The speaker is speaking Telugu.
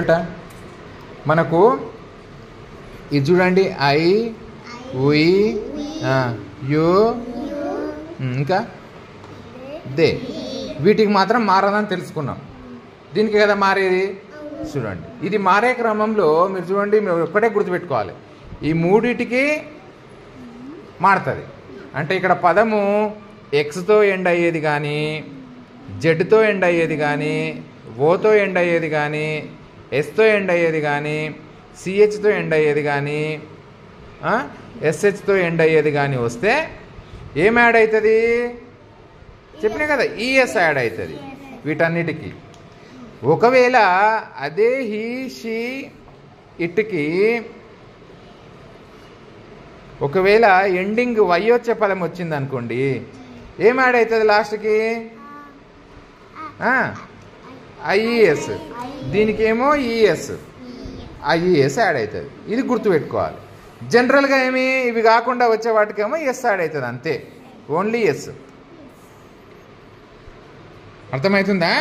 అంట మనకు ఇది చూడండి ఐ ఉయ్ యు ఇంకా దే వీటికి మాత్రం మారదని తెలుసుకున్నాం. దీనికి కదా మారేది. చూడండి ఇది మారే క్రమంలో మీరు చూడండి, మీరు ఒక్కటే గుర్తుపెట్టుకోవాలి, ఈ మూడిటికి మారుతుంది. అంటే ఇక్కడ పదము ఎక్స్తో ఎండ్ అయ్యేది కానీ, జెడ్తో ఎండ్ అయ్యేది కానీ, ఓతో ఎండ్ అయ్యేది కానీ, ఎస్తో ఎండ్ అయ్యేది కానీ, సిహెచ్తో ఎండ్ అయ్యేది కానీ, ఎస్హెచ్తో ఎండ్ అయ్యేది కానీ వస్తే ఏం యాడ్ అవుతుంది చెప్పినా కదా, ఈఎస్ యాడ్ అవుతుంది వీటన్నిటికీ. ఒకవేళ అదే హీ షీ ఇట్కి ఒకవేళ ఎండింగ్ వై వచ్చే పదం వచ్చింది అనుకోండి, ఏం యాడ్ అవుతుంది లాస్ట్కి? ఐఈఎస్. దీనికేమో ఈఎస్, ఐఈఎస్ యాడ్ అవుతుంది. ఇది గుర్తుపెట్టుకోవాలి. జనరల్గా ఏమి ఇవి కాకుండా వచ్చే వాటికేమో ఎస్ యాడ్ అవుతుంది, అంతే, ఓన్లీ ఎస్. అర్థమవుతుందా?